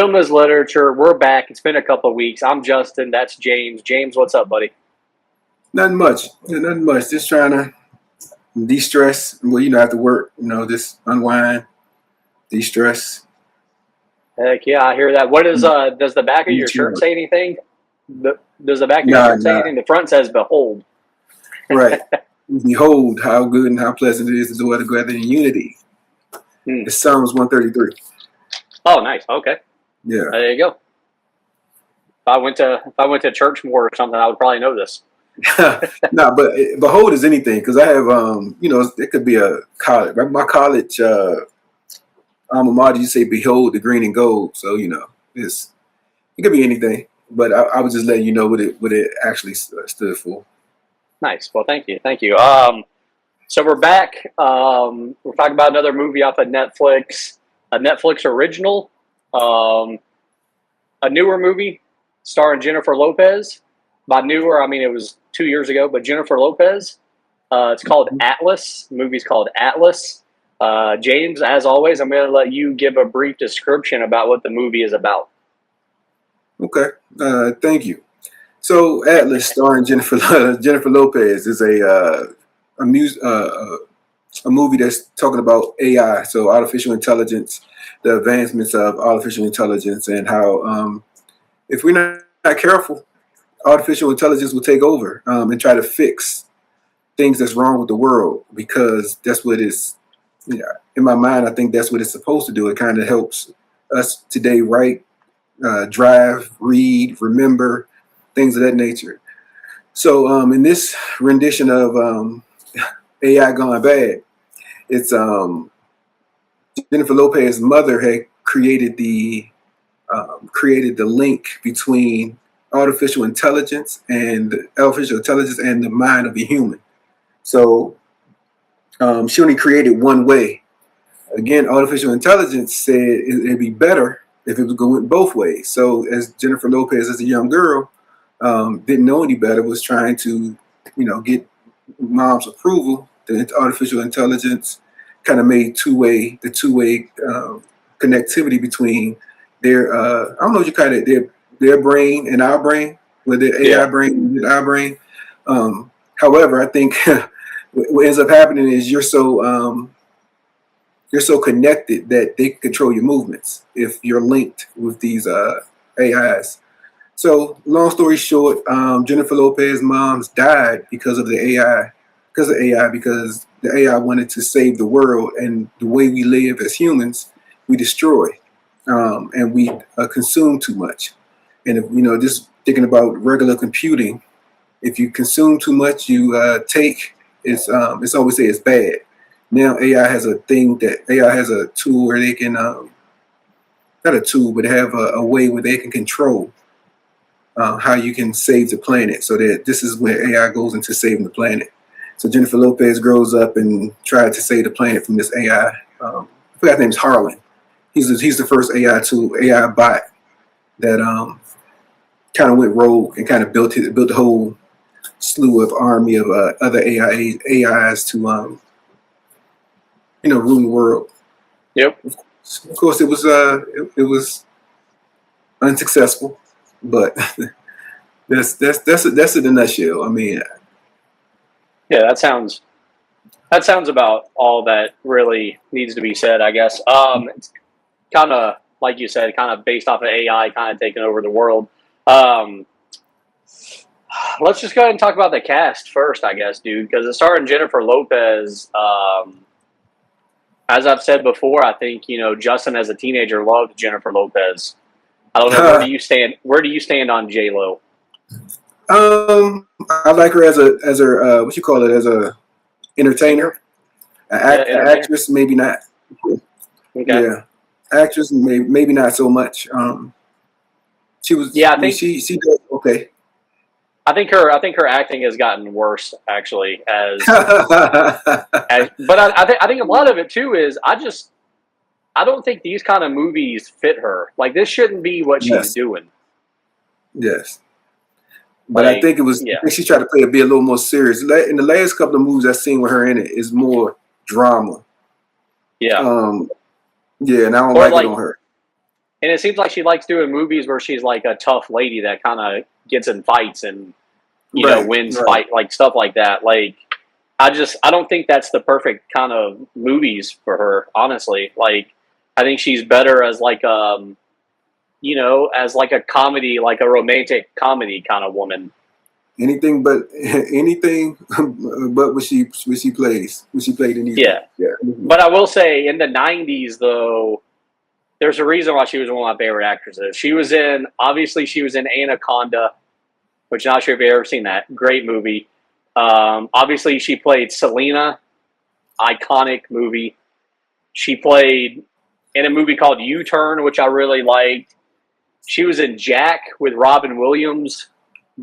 Film is Literature. We're back. It's been a couple of weeks. I'm Justin. That's James. James, what's up, buddy? Nothing much. Yeah, nothing much. Just trying to de-stress. Well, after work, just unwind, de-stress. Heck yeah, I hear that. What is does the back of your shirt YouTube. say anything? Does the back of your Nah, shirt say nah. anything? The front says "Behold." Right. Behold how good and how pleasant it is to dwell together in unity. Hmm. It's Psalms 133. Oh, nice. Okay, Yeah. there you go. If I went to church more or something, I would probably know this. Nah, but behold is anything because I have, it could be a college. My college alma mater, you say behold the green and gold. So, it could be anything. But I was just letting you know what it actually stood for. Nice. Well, thank you. So we're back. We're talking about another movie off of Netflix, a Netflix original, a newer movie starring Jennifer Lopez. By newer, I mean it was 2 years ago, but Jennifer Lopez. It's called Atlas. The movie's called Atlas. James, as always, I'm going to let you give a brief description about what the movie is about. Okay. Thank you. So Atlas, starring Jennifer Lopez, is a movie that's talking about AI, so artificial intelligence, the advancements of artificial intelligence, and how if we're not careful, artificial intelligence will take over and try to fix things that's wrong with the world because that's what it's. In my mind, I think that's what it's supposed to do. It kind of helps us today write, drive, read, remember, things of that nature. So in this rendition of AI Gone Bad, it's Jennifer Lopez's mother had created the link between artificial intelligence and the mind of a human. So she only created one way. Again, artificial intelligence said it'd be better if it was going both ways. So as Jennifer Lopez, as a young girl, didn't know any better, was trying to, get mom's approval. The artificial intelligence kind of made the two-way connectivity between their, I don't know what you call it, their brain and our brain, with their AI brain and our brain. However, I think what ends up happening is you're so connected that they can control your movements if you're linked with these AIs. So, long story short, Jennifer Lopez's mom's died because of the AI, because the AI wanted to save the world, and the way we live as humans, we destroy, and we consume too much. And if, just thinking about regular computing, if you consume too much, you take. It's always say it's bad. Now AI has a tool where they can not a tool, but have a way where they can control how you can save the planet. So that this is where AI goes into saving the planet. So Jennifer Lopez grows up and tried to save the planet from this AI. I forgot his name's Harlan. He's the first AI bot that kind of went rogue and kind of built a whole slew of army of other AIs to rule the world. Yep. Of course, it was unsuccessful, but that's it in a nutshell. I mean, Yeah, that sounds about all that really needs to be said, I guess. It's kind of like you said, kind of based off of AI, kind of taking over the world. Let's just go ahead and talk about the cast first, I guess, dude, because it's starring Jennifer Lopez. As I've said before, I think Justin as a teenager loved Jennifer Lopez. I don't know, where do you stand? Where do you stand on J Lo? I like her as a what you call it, as a entertainer, Entertainer. actress, maybe not. Okay. Yeah, actress, maybe not so much. She was. Yeah, I mean, she does okay. I think her acting has gotten worse actually but I think a lot of it too is I don't think these kind of movies fit her. Like this shouldn't be what she's Yes, doing. yes. But I think it was. Yeah. I think she tried to be a little more serious. In the last couple of movies I've seen with her in it, is more drama. Yeah. Yeah, and I don't like it on her. And it seems like she likes doing movies where she's like a tough lady that kind of gets in fights and Right, wins right. fight, like stuff like that. Like I don't think that's the perfect kind of movies for her. Honestly, like I think she's better as like as like a comedy, like a romantic comedy kind of woman. Anything but anything but what she played in these Yeah, movies. Yeah. but I will say in the '90s though, there's a reason why she was one of my favorite actresses. She was in Anaconda, which I'm not sure if you've ever seen that. Great movie. Obviously, she played Selena, iconic movie. She played in a movie called U-Turn, which I really liked. She was in Jack with Robin Williams,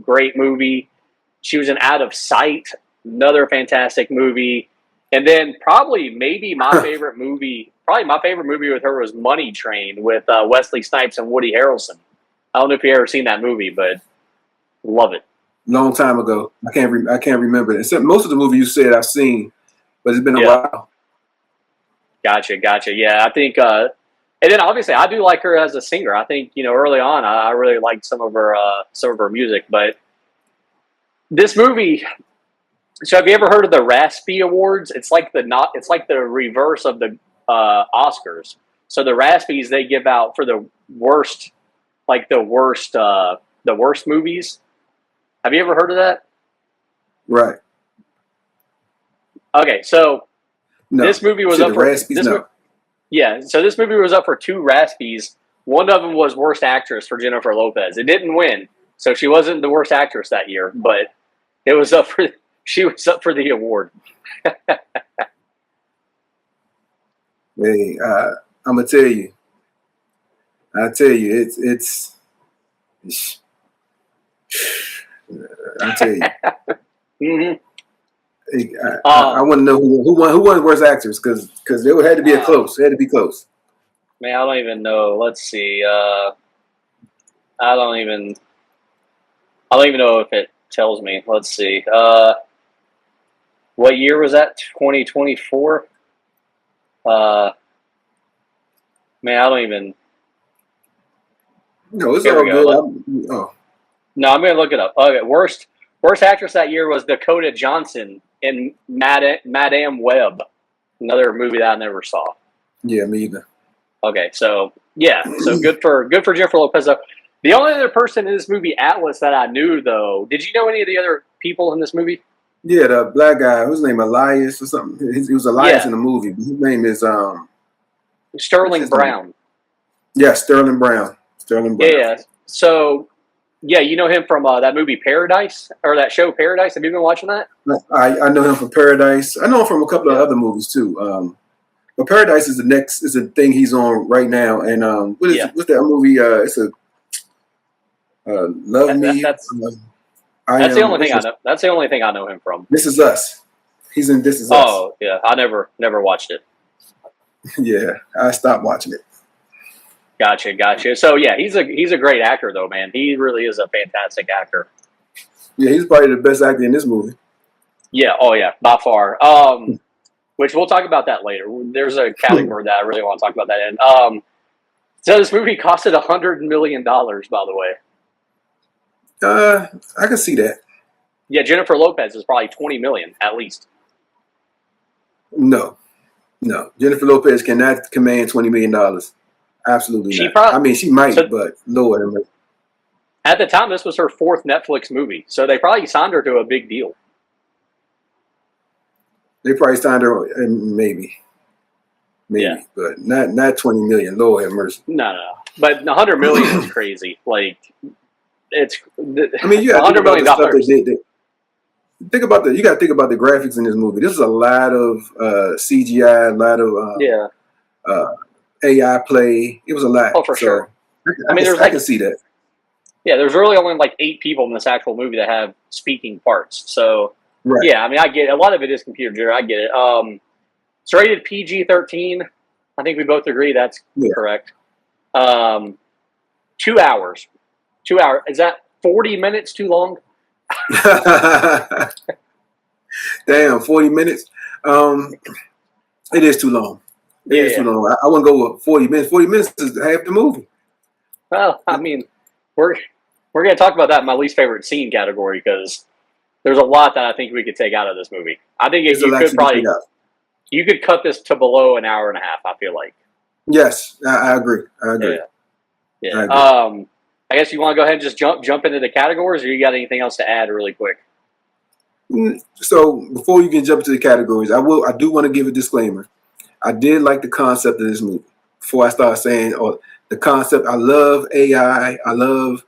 great movie. She was in Out of Sight, another fantastic movie. And then probably my favorite movie with her was Money Train with Wesley Snipes and Woody Harrelson. I don't know if you ever seen that movie, but love it. Long time ago. I can't remember it. Except most of the movie you said I've seen, but it's been a Yeah, while. gotcha. Yeah, I think, and then obviously I do like her as a singer. I think early on I really liked some of her music, but this movie. So have you ever heard of the Raspy Awards? It's like the reverse of the Oscars. So the Raspies they give out for the worst, like the worst movies. Have you ever heard of that? Right. Okay, so No. this movie You was said up the for Raspies? No. yeah. So this movie was up for two Raspies. One of them was worst actress for Jennifer Lopez. It didn't win, so she wasn't the worst actress that year, but it was up for she was up for the award. Hey, I'm gonna tell you. I tell you, it's I tell you. hmm I Um, want to know who won worst actors because there had to be a uh, close. It had to be close. Man, I don't even know. Let's see. I don't even. I don't even know if it tells me. Let's see. What year was that? 2024. Uh, Man, I don't even. No, it's Here we all go. good. Oh, No, I'm gonna look it up. Okay, worst actress that year was Dakota Johnson in Madame Web, another movie that I never saw. yeah, me either. Okay, so yeah, so good for Jennifer Lopez. The only other person in this movie, Atlas, that I knew though. Did you know any of the other people in this movie? Yeah, the black guy, whose name Elias or something. He was Elias Yeah, in the movie. His name is what's Sterling his name? Brown. Yeah, Sterling Brown. Sterling Yeah, Brown. yeah. So yeah, you know him from that movie Paradise or that show Paradise. Have you been watching that? I know him from Paradise. I know him from a couple of Yeah, other movies too. But Paradise is the thing he's on right now. And yeah. what's that movie? It's a Love That, that, Me. that's I that's the am. only thing I know. That's the only thing I know him from. This Is Us. He's in This Is Us. Oh yeah, I never watched it. Yeah, I stopped watching it. Gotcha. So yeah, he's a great actor though, man. He really is a fantastic actor. Yeah, he's probably the best actor in this movie. Yeah. Oh yeah, by far. Which we'll talk about that later. There's a category that I really want to talk about that in. So this movie costed $100 million, by the way. I can see that. Yeah, Jennifer Lopez is probably 20 million at least. No, no. Jennifer Lopez cannot command $20 million. Absolutely She not. probably I mean, she might, so but Lord, at the time this was her fourth Netflix movie, so they probably signed her to a big deal. they probably signed her. Maybe, Yeah, but not 20 million. Lord have mercy. no. But 100 million is crazy. Like it's I mean, you got to think $100 about million the stuff they dollars. did. Think about the. You got to think about the graphics in this movie. This is a lot of CGI, a lot of Yeah. uh, AI play. It was a lot. Oh, for So sure. I mean, I can see that. there's really only like 8 people in this actual movie that have speaking parts. So Right. yeah, I mean, I get it. A lot of it is computer generated. I get it. It's rated PG-13. I think we both agree that's Yeah. correct. 2 hours. 2 hours. Is that 40 minutes too long? Damn, 40 minutes. Um, it is too long. It Yeah, is too yeah. long. I wouldn't go with 40 minutes. 40 minutes is half the movie. Well, I mean, we're we're gonna talk about that in my least favorite scene category because there's a lot that I think we could take out of this movie. I think There's a you lot could you can take probably out. you could cut this to below an hour and a half. I feel like. Yes, I agree. I agree. Yeah. Yeah. I agree. I guess you want to go ahead and just jump into the categories, or you got anything else to add really quick? So before you can jump into the categories, I do want to give a disclaimer. I did like the concept of this movie. Before I start saying, oh, the concept, I love AI. I love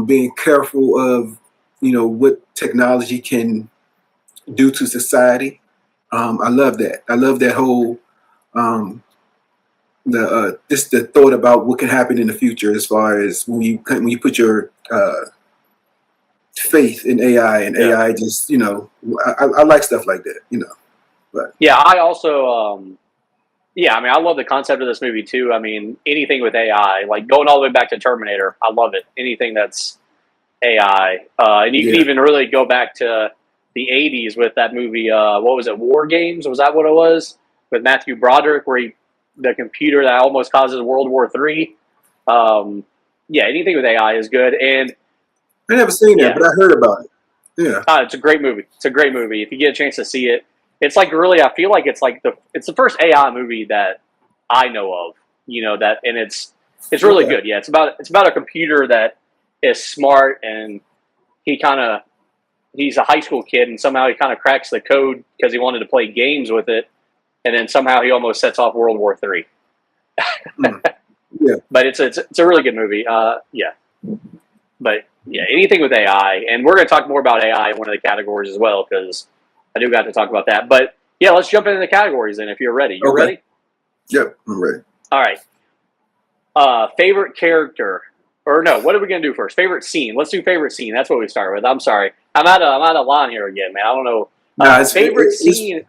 being careful of, what technology can do to society. I love that. I love that whole the thought about what can happen in the future as far as when you put your faith in AI and Yeah. AI just I like stuff like that. But Yeah. I also. Yeah. I mean, I love the concept of this movie too. I mean, anything with AI, like going all the way back to Terminator, I love it. Anything that's AI, and you can yeah, even really go back to the '80s with that movie. What was it? War Games? Was that what it was? With Matthew Broderick, where the computer that almost causes World War III. Yeah, anything with AI is good, and I never seen that, yeah, but I heard about it. Yeah, it's a great movie. It's a great movie. If you get a chance to see it, it's like really. I feel like it's the first AI movie that I know of. That, and it's really okay, good. Yeah, it's about a computer that is smart, and he kind of he's a high school kid, and somehow he kind of cracks the code because he wanted to play games with it, and then somehow he almost sets off World War III. mm. Yeah, But it's a really good movie. Yeah, but yeah, anything with AI, and we're going to talk more about AI in one of the categories as well because I do got to talk about that. But yeah, let's jump into the categories then. If you're ready, you're okay, ready. yep, I'm ready. All right. Favorite character, or no? What are we gonna do first? Favorite scene. Let's do favorite scene. That's what we start with. I'm sorry. I'm out of line here again, man. I don't know. Nah, Favorite scene.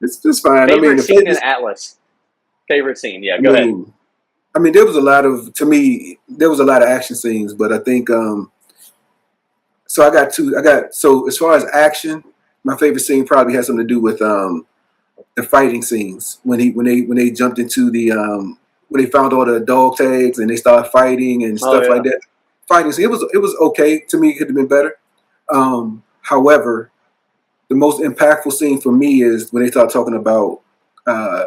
it's just fine. I mean, Favorite the scene in favorite. Atlas. Favorite scene. Yeah, I go ahead. mean, there was a lot of to me. There was a lot of action scenes, but I think so. So as far as action, my favorite scene probably has something to do with the fighting scenes when they jumped into the when they found all the dog tags and they started fighting and Oh stuff like yeah. that. Fighting scene, it was okay to me. It could have been better. However, the most impactful scene for me is when they start talking about uh,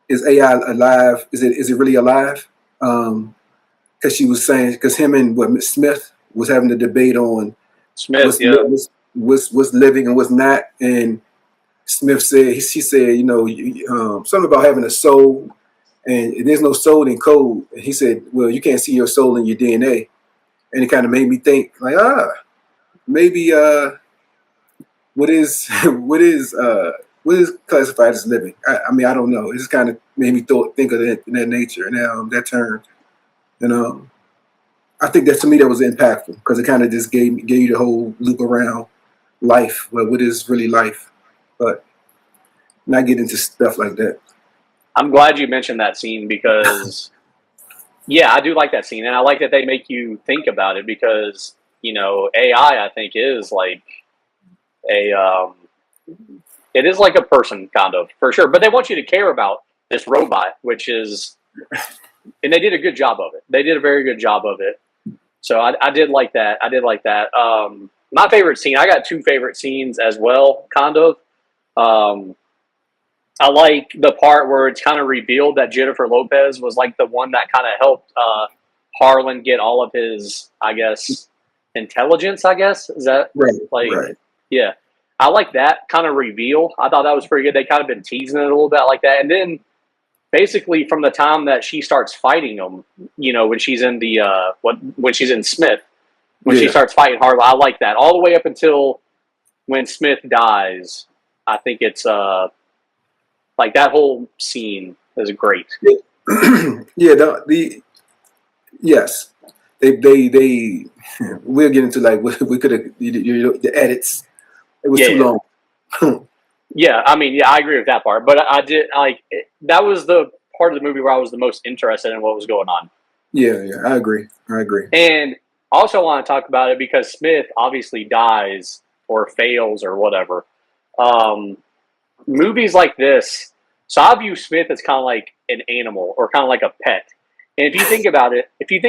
is AI alive? Is it really alive? Because she was saying because him and what Miss Smith was having a debate on Smith. Yeah. what's living and what's not, and Smith said she said something about having a soul, and there's no soul in code. And he said, well, you can't see your soul in your DNA, and it kind of made me think like maybe what is what is classified as living? I mean, I don't know. It just kind of made me think of that nature and that term. And I think that to me that was impactful because it kind of just gave you the whole loop around life. Well, what is really life? But not get into stuff like that. I'm glad you mentioned that scene because yeah, I do like that scene, and I like that they make you think about it because AI I think is like a it is like a person kind of for sure, but they want you to care about this robot, which is and they did a good job of it. They did a very good job of it. So I did like that. I did like that. My favorite scene. I got two favorite scenes as well, kind of. Um, I like the part where it's kind of revealed that Jennifer Lopez was like the one that kind of helped Harlan get all of his, I guess, intelligence. I guess is that Right, like, right. yeah. I like that kind of reveal. I thought that was pretty good. They kind of been teasing it a little bit like that, and then basically from the time that she starts fighting him, when she's in the when she's in Smith, when she Yeah, starts fighting Harlan, I like that all the way up until when Smith dies. I think it's like that whole scene is great. yeah. Yeah. The yes, they we'll get into like we could have the edits. It was Yeah, too yeah, long. yeah. I mean, yeah, I agree with that part. But I did like that was the part of the movie where I was the most interested in what was going on. Yeah, yeah, I agree. I agree. And also want to talk about it because Smith obviously dies or fails or whatever. Um, Movies like this, so I view Smith as kind of like an animal or kind of like a pet. And if you think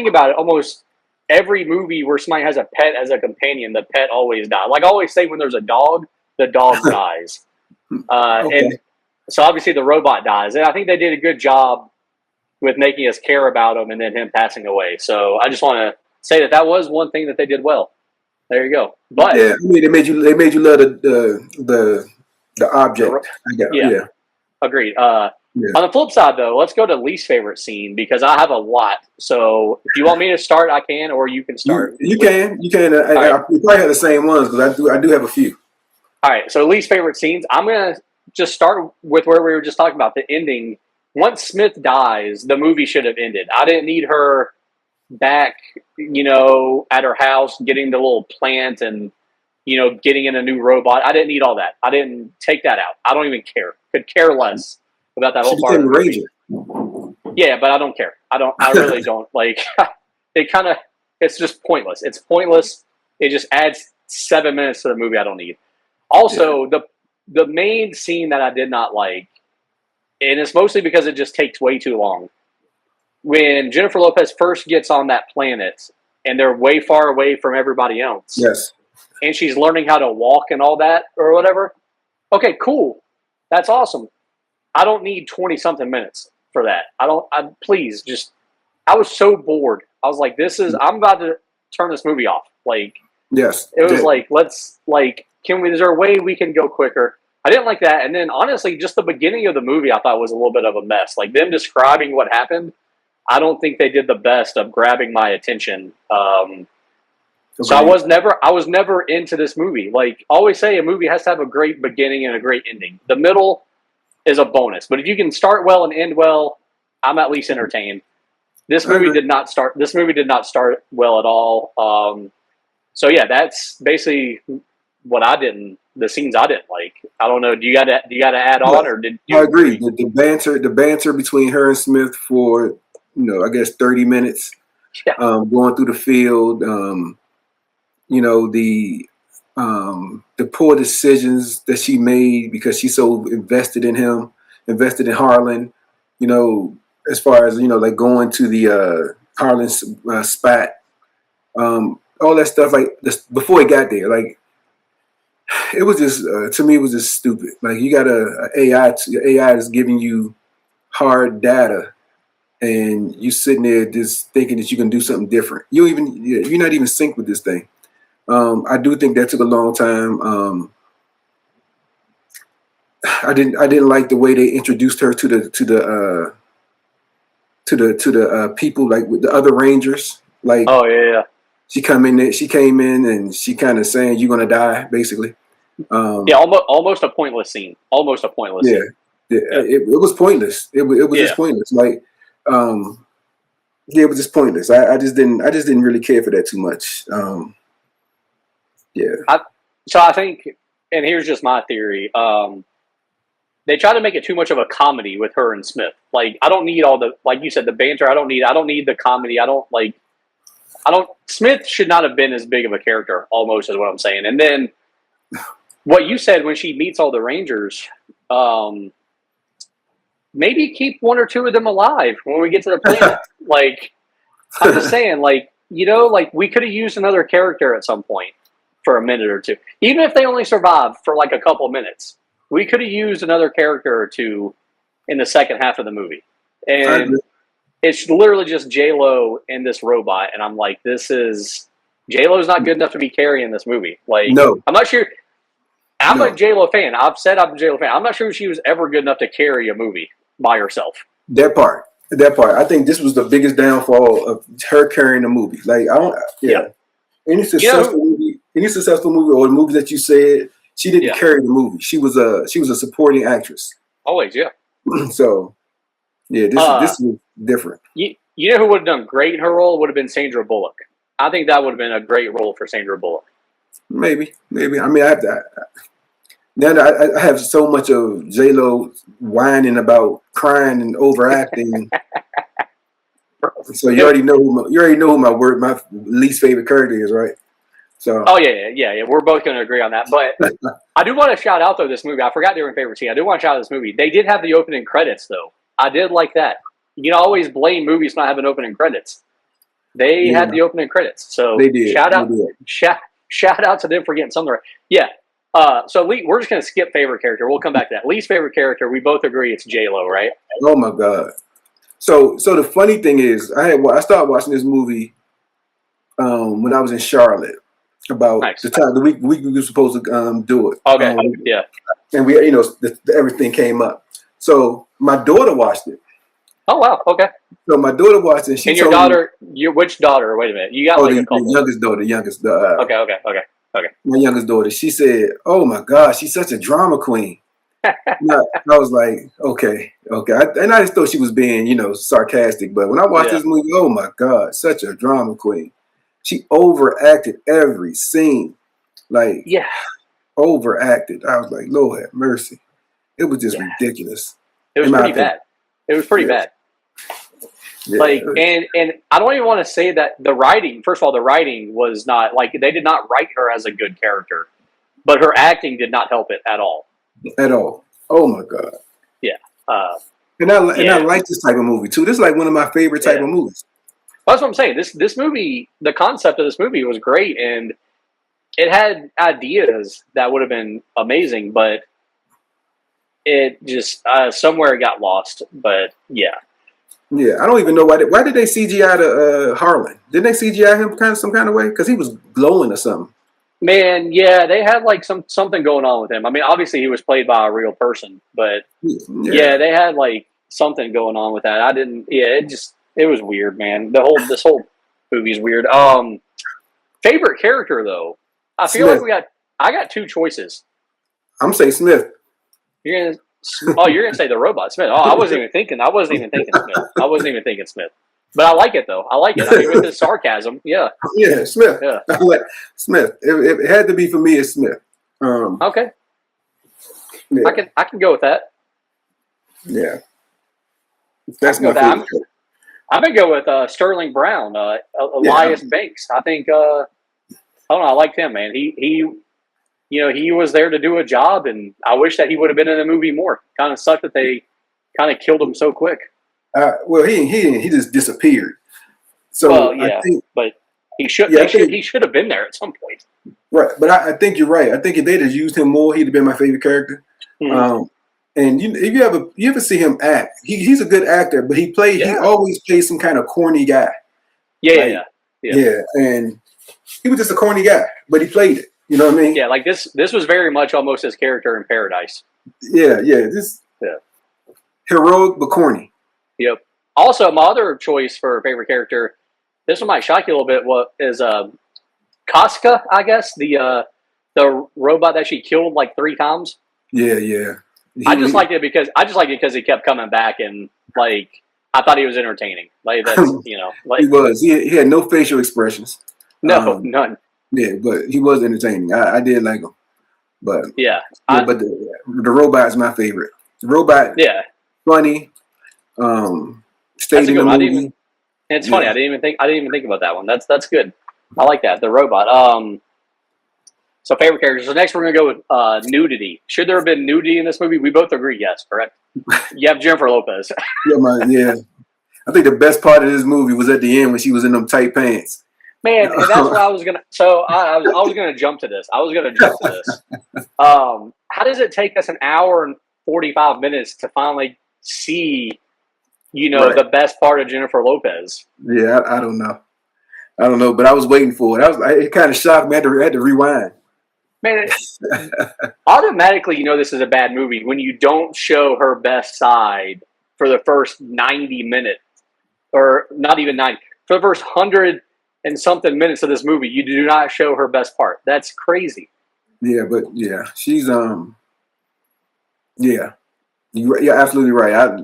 about it, almost every movie where somebody has a pet as a companion, the pet always dies. Like I always say, when there's a dog, the dog dies. And Okay. so obviously the robot dies. And I think they did a good job with making us care about him and then him passing away. So I just want to say that was one thing that they did well. There you go. But Yeah, I mean, they made you love the object. I got yeah, yeah, agreed. yeah. On the flip side, though, let's go to least favorite scene because I have a lot. So if you want me to start, I can, or you can You start. you can you can. All right. We probably have the same ones because I do have a few. All right. So least favorite scenes. I'm gonna just start with where we were just talking about the ending. Once Smith dies, the movie should have ended. I didn't need her back, at her house, getting the little plant and, getting in a new robot. I didn't need all that. I didn't take that out. I don't even care. Could care less about that She whole part became of a the movie. ranger. Yeah, but I don't care. I really don't. Like, it's just pointless. It's pointless. It just adds 7 minutes to the movie I don't need. Yeah. Also, the main scene that I did not like, and it's mostly because it just takes way too long. When Jennifer Lopez first gets on that planet and they're way far away from everybody else, Yes. and she's learning how to walk and all that or whatever. Okay, cool. That's awesome. I don't need 20 something minutes for that. Please just, I was so bored. I was like, I'm about to turn this movie off. Like, Yes. it was Yeah. like, is there a way we can go quicker? I didn't like that. And then honestly, just the beginning of the movie I thought was a little bit of a mess. Like them describing what happened, I don't think they did the best of grabbing my attention. So I was never into this movie. Like always say, a movie has to have a great beginning and a great ending. The middle is a bonus, but if you can start well and end well, I'm at least entertained. This I movie agree. did not start. This movie did not start well at all. So yeah, that's basically what I didn't. The scenes I didn't like. I don't know. Do you got to add on, or did I you agree. agree? The banter between her and Smith for I guess 30 minutes, Yeah. going through the field. The poor decisions that she made because she's so invested in him, invested in Harlan. As far as like going to the Harlan spot, all that stuff. Like this, before he got there, like it was just to me, it was just stupid. Like you got a AI, your AI is giving you hard data, and you sitting there just thinking that you can do something different. You're not even synced with this thing. I do think that took a long time. I didn't like the way they introduced her to the people, like with the other Rangers. Like Oh yeah. she came in and she kind of saying you're gonna die basically. Yeah. Almost a pointless scene. Almost a pointless Yeah, scene. yeah. Yeah. It was pointless. It was just Yeah. pointless. Like yeah, it was just pointless. I just didn't really care for that too much. Yeah. So I think, and here's just my theory. They try to make it too much of a comedy with her and Smith. Like I don't need all the, like you said, the banter. I don't need the comedy. Smith should not have been as big of a character, almost, is what I'm saying. And then what you said when she meets all the Rangers, maybe keep one or two of them alive when we get to the planet. Like, I'm just saying, like, we could have used another character at some point for a minute or two. Even if they only survive for like a couple minutes, we could have used another character or two in the second half of the movie. I And agree. it's literally just J-Lo and this robot. And I'm like, J-Lo's not good enough to be carrying this movie. Like, No, I'm not sure. I'm a no. J-Lo fan. I've said I'm a J-Lo fan. I'm not sure she was ever good enough to carry a movie by herself. That part. That part. I think this was the biggest downfall of her carrying the movie. Like I don't. Yeah. Yeah. Any You know, successful movie, or the movie that you said, she didn't yeah, carry the movie. She was a supporting actress. always, yeah. So yeah, this Uh, was different. you know who would have done great in her role would have been Sandra Bullock. I think that would have been a great role for Sandra Bullock. Maybe. I mean, I have to. Now that I have so much of J Lo whining about crying and overacting, so you already know who my least favorite character is, right? So Oh yeah. We're both going to agree on that. But I do want to shout out though this movie. I forgot they were in favorite scene. I do want to shout out this movie. They did have the opening credits though. I did like that. you can always blame movies not having opening credits. They Yeah, had the opening credits, so they did. shout They out, did. shout out to them for getting something right. Yeah. So we're just gonna skip favorite character. We'll come back to that. Least favorite character. We both agree it's J Lo, right? Oh my God. So the funny thing is, I started watching this movie when I was in Charlotte about Nice. the week we were supposed to do it. Okay. Yeah. And we everything came up. So my daughter watched it. Oh wow. Okay. So my daughter watched it. And she And your told me, daughter, which daughter? Wait a minute. You got oh, like a the couple. youngest daughter, Okay. my youngest daughter. She said, "Oh my gosh, she's such a drama queen." Yeah, I was like, okay. And I just thought she was being, sarcastic. But when I watched Yeah. this movie, oh my God, such a drama queen. She overacted every scene, like Yeah. overacted. I was like, Lord have mercy. It was just ridiculous. It was in my pretty opinion. bad. It was pretty Yeah. bad. Yeah. Like, and I don't even want to say that the writing. First of all, the writing was not like they did not write her as a good character, but her acting did not help it at all. At all. Oh my God. Yeah. And I like this type of movie too. This is like one of my favorite type of movies. That's what I'm saying. This movie, the concept of this movie was great, and it had ideas that would have been amazing, but it just somewhere it got lost. But yeah. Yeah, I don't even know why did they CGI to Harlan? Didn't they CGI him some kind of way? Because he was glowing or something. Man, yeah, they had like something going on with him. I mean, obviously he was played by a real person, but yeah, they had like something going on with that. I didn't. Yeah, it was weird, man. This whole movie is weird. Favorite character though, I feel Smith. like I got two choices. I'm saying Smith. You're gonna say the robot Smith. Oh, I wasn't even thinking Smith. But I like it though. I like it. I mean, with the sarcasm, yeah. Yeah, Smith. Yeah. Smith. It had to be for me. It's Smith. Okay. Yeah. I can go with that. Yeah. That's my favorite. I'm gonna go with Sterling Brown, Elias Banks. I think I don't know. I liked him, man. He was there to do a job, and I wish that he would have been in the movie more. Kind of sucked that they kind of killed him so quick. Well, he just disappeared. So well, yeah, I think, but he should. He should have been there at some point. Right, but I think you're right. I think if they'd have used him more, he'd have been my favorite character. Mm-hmm. And if you ever see him act, he's a good actor, but he always plays some kind of corny guy. Yeah. And he was just a corny guy, but he played it. You know what I mean? Yeah, like this was very much almost his character in Paradise. Yeah. Heroic but corny. Yep. Also, my other choice for favorite character, this one might shock you a little bit. What is Casca? I guess the robot that she killed like 3 times. Yeah. I just liked it because he kept coming back, and like I thought he was entertaining. Like that's like he was. He had no facial expressions. No, none. Yeah, but he was entertaining. I did like him. But but the robot is my favorite. The robot, funny. Stayed in the movie. It's funny. I didn't even think about that one. That's good. I like that. The robot. So favorite characters. So next we're gonna go with nudity. Should there have been nudity in this movie? We both agree yes, correct? You have Jennifer Lopez. Yeah. I think the best part of this movie was at the end when she was in them tight pants. Man, and that's what I was gonna. So I was gonna jump to this. How does it take us an hour and 45 minutes to finally see, the best part of Jennifer Lopez? Yeah, I don't know, but I was waiting for it. It kind of shocked me. I had to rewind. Man, automatically, this is a bad movie when you don't show her best side for the first 90 minutes, or not even 90, for the first 100 and something minutes of this movie. You do not show her best part. That's crazy. Yeah, but she's you're absolutely right.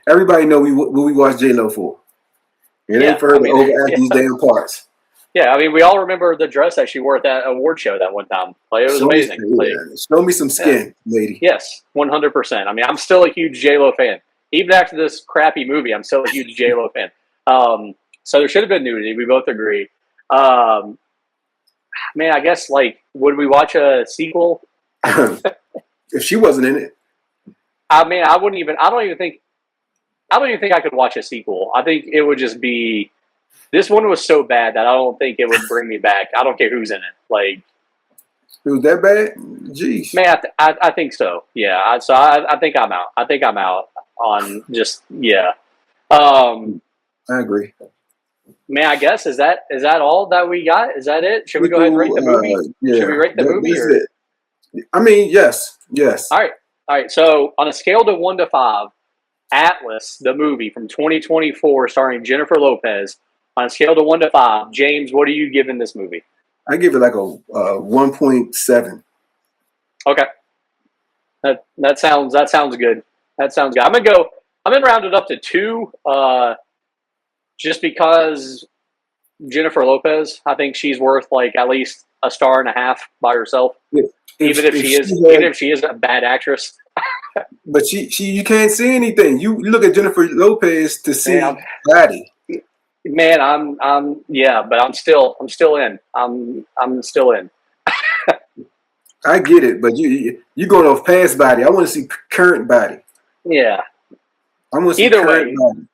Everybody know what we watch J-Lo for. It ain't for her to overact these damn parts. Yeah, I mean, we all remember the dress that she wore at that award show that one time. Like, it was amazing. Show me some skin, lady. Yes, 100%. I mean, I'm still a huge J-Lo fan. Even after this crappy movie, I'm still a huge J-Lo fan. So there should have been nudity. We both agree. Man, I guess, would we watch a sequel? If she wasn't in it. I mean, I don't even think I don't even think I could watch a sequel. I think it would just be. This one was so bad that I don't think it would bring me back. I don't care who's in it. Like, It was that bad? Jeez. man, I think so. Yeah. I think I'm out. I think I'm out on just yeah. I agree. Man, I guess is that all that we got? Is that it? Should we go ahead and rate the movie? Yeah, Should we rate the movie? that's Or? it. I mean, yes. All right. So on a scale to 1 to 5, Atlas, the movie from 2024, starring Jennifer Lopez. On a scale to 1 to 5, James, what are you giving this movie? I give it like a 1.7. Okay, that sounds good. That sounds good. I'm gonna round it up to 2, just because Jennifer Lopez. I think she's worth like at least a star and a half by herself. Yeah. Even if she is a bad actress. But she you can't see anything. You look at Jennifer Lopez to see body. Man, I'm yeah, but I'm still in. I'm still in. I get it, but you going off past body. I want to see current body. Yeah. I want to see Either current body.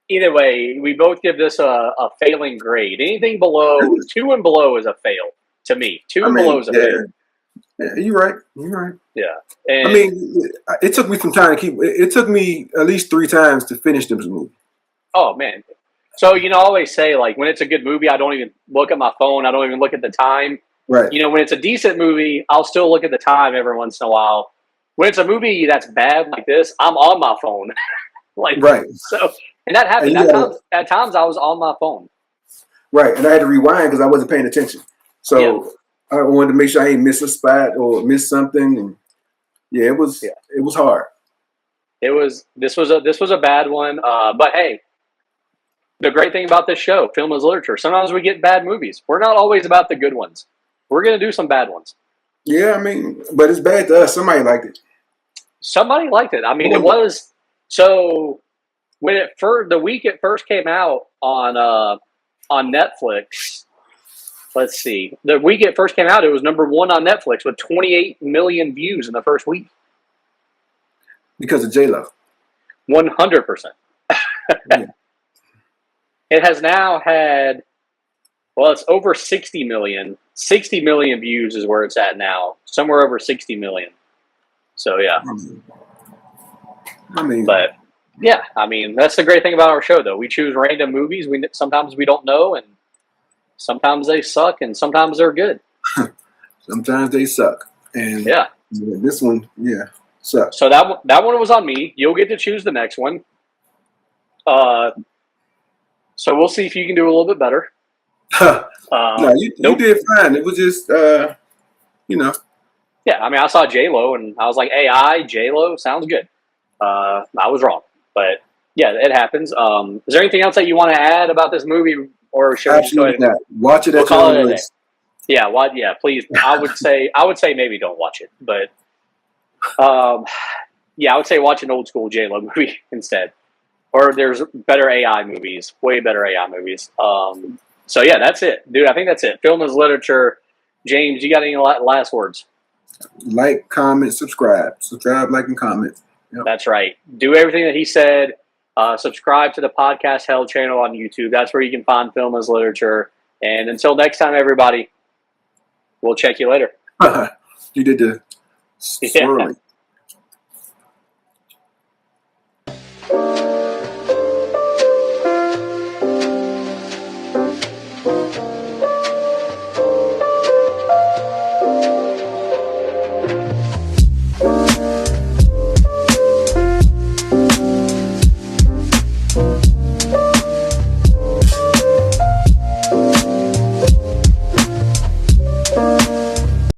Either way, we both give this a failing grade. Anything below 2 and below is a fail to me. 2 and below is a fail. Yeah, you're right. You're right. Yeah. And I mean, it took me some time to keep. It took me at least 3 times to finish this movie. oh man. So I always say like when it's a good movie, I don't even look at my phone. I don't even look at the time. Right. When it's a decent movie, I'll still look at the time every once in a while. When it's a movie that's bad like this, I'm on my phone. Right. So, and that happened. At times I was on my phone. Right, and I had to rewind because I wasn't paying attention. So I wanted to make sure I ain't miss a spot or miss something. And it was hard. This was a bad one. But hey, the great thing about this show, film is literature. Sometimes we get bad movies. We're not always about the good ones. We're going to do some bad ones. Yeah, I mean, but it's bad to us. Somebody liked it. Somebody liked it. I mean, it was so when the week it first came out on Netflix. Let's see, the week it first came out, it was number 1 on Netflix with 28 million views in the first week. Because of J-Lo. 100%. Yeah. It has now had, it's over 60 million. 60 million views is where it's at now. Somewhere over 60 million. So, yeah. I mean, but, yeah, I mean, that's the great thing about our show, though. We choose random movies. Sometimes we don't know, and sometimes they suck, and sometimes they're good. Sometimes they suck. And this one, sucks. So that one was on me. You'll get to choose the next one. So we'll see if you can do a little bit better. No, you did fine. It was just, Yeah, I mean, I saw J-Lo, and I was like, AI, J-Lo, sounds good. I was wrong. But, yeah, it happens. Is there anything else that you want to add about this movie? Or should we just go ahead and watch it at your own risk? Yeah, please. I would say maybe don't watch it. But, I would say watch an old school J-Lo movie instead. Or there's better AI movies, way better AI movies. So, yeah, that's it. Dude, I think that's it. Film is literature. James, you got any last words? Like, comment, subscribe. Subscribe, like, and comment. Yep. That's right. Do everything that he said. Subscribe to the Podcast Hell channel on YouTube. That's where you can find Film as Literature. And until next time, everybody, we'll check you later. You did the swirling.